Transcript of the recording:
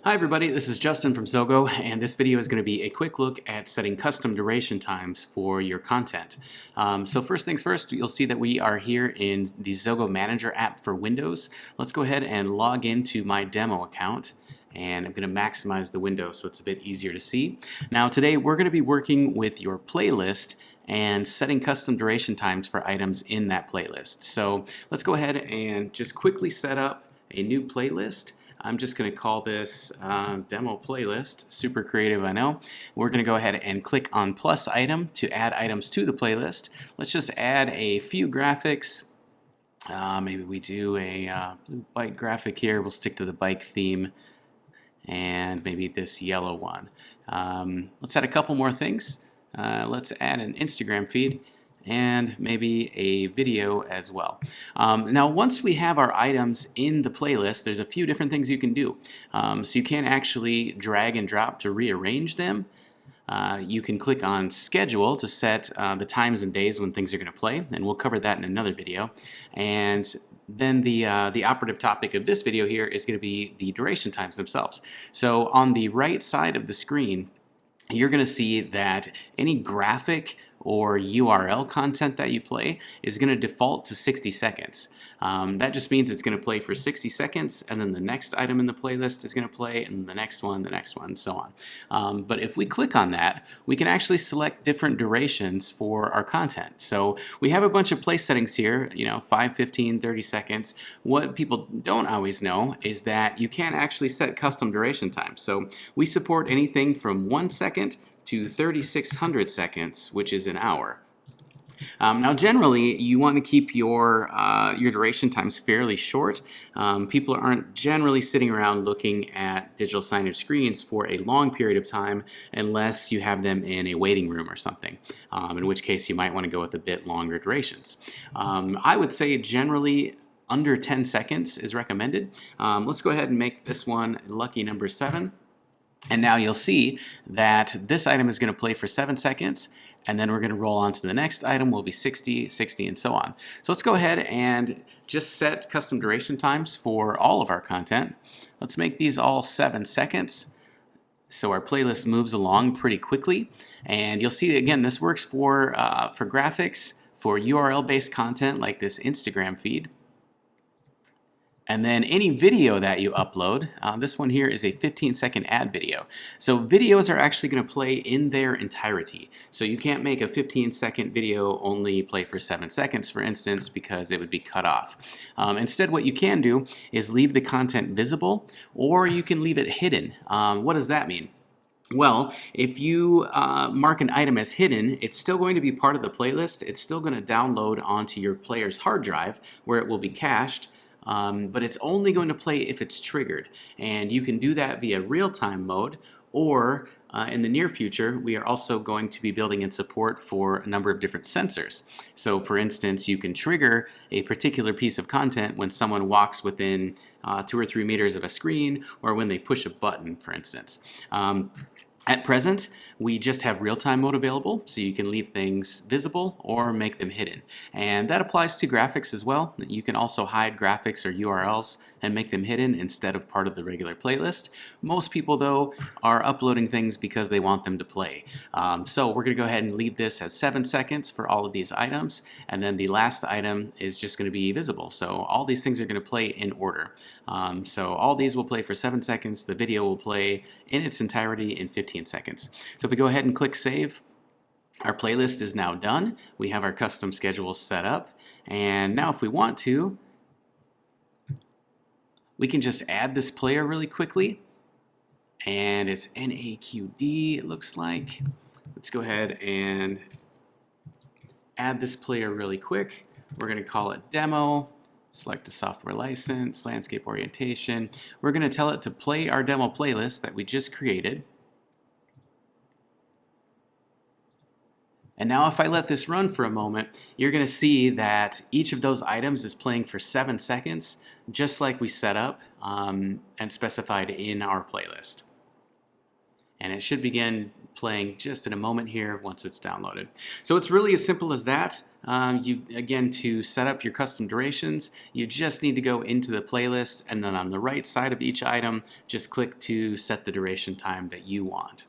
Hi everybody, this is Justin from XOGO, and this video is going to be a quick look at setting custom duration times for your content. So first things first, you'll see that we are here in the XOGO Manager app for Windows. Let's go ahead and log into my demo account, and I'm going to maximize the window so it's a bit easier to see. Now today we're going to be working with your playlist and setting custom duration times for items in that playlist. So let's go ahead and just quickly set up a new playlist. I'm just going to call this demo playlist. Super creative, I know. We're going to go ahead and click on plus item to add items to the playlist. Let's just add a few graphics. Maybe we do a blue bike graphic here. We'll stick to the bike theme, and maybe this yellow one. Let's add a couple more things. Let's add an Instagram feed and maybe a video as well. Now once we have our items in the playlist, there's a few different things you can do. So you can actually drag and drop to rearrange them. You can click on schedule to set the times and days when things are going to play, and we'll cover that in another video. And then the operative topic of this video here is going to be the duration times themselves. So on the right side of the screen, you're going to see that any graphic or URL content that you play is going to default to 60 seconds. That just means it's going to play for 60 seconds, and then the next item in the playlist is going to play, and the next one, and so on. But if we click on that, we can actually select different durations for our content. So we have a bunch of play settings here, 5, 15, 30 seconds. What people don't always know is that you can actually set custom duration times. So we support anything from 1 second to 3,600 seconds, which is an hour. Now generally you want to keep your duration times fairly short. People aren't generally sitting around looking at digital signage screens for a long period of time unless you have them in a waiting room or something, in which case you might want to go with a bit longer durations. I would say generally under 10 seconds is recommended. Let's go ahead and make this one lucky number 7. And now you'll see that this item is going to play for 7 seconds, and then we're going to roll on to the next item, will be 60, 60, and so on. So let's go ahead and just set custom duration times for all of our content. Let's make these all 7 seconds. So our playlist moves along pretty quickly. And you'll see, again, this works for graphics, for URL-based content like this Instagram feed. And then any video that you upload, this one here is a 15-second ad video. So videos are actually going to play in their entirety. So you can't make a 15-second video only play for 7 seconds, for instance, because it would be cut off. Instead, what you can do is leave the content visible, or you can leave it hidden. What does that mean? Well, if you mark an item as hidden, it's still going to be part of the playlist. It's still going to download onto your player's hard drive, where it will be cached. But it's only going to play if it's triggered, and you can do that via real-time mode, or in the near future we are also going to be building in support for a number of different sensors. So for instance, you can trigger a particular piece of content when someone walks within 2 or 3 meters of a screen, or when they push a button, for instance. At present, we just have real-time mode available, so you can leave things visible or make them hidden. And that applies to graphics as well. You can also hide graphics or URLs and make them hidden instead of part of the regular playlist. Most people, though, are uploading things because they want them to play. So we're going to go ahead and leave this as 7 seconds for all of these items, and then the last item is just going to be visible. So all these things are going to play in order. So all these will play for 7 seconds. The video will play in its entirety in 15 seconds. So if we go ahead and click save, our playlist is now done. We have our custom schedules set up, and now if we want to, we can just add this player really quickly, and it's NAQD, it looks like. Let's go ahead and add this player really quick. We're going to call it demo. Select a software license, landscape orientation. We're going to tell it to play our demo playlist that we just created. And now if I let this run for a moment, you're going to see that each of those items is playing for 7 seconds, just like we set up and specified in our playlist. And it should begin playing just in a moment here once it's downloaded. So it's really as simple as that. Again, to set up your custom durations, you just need to go into the playlist, and then on the right side of each item, just click to set the duration time that you want.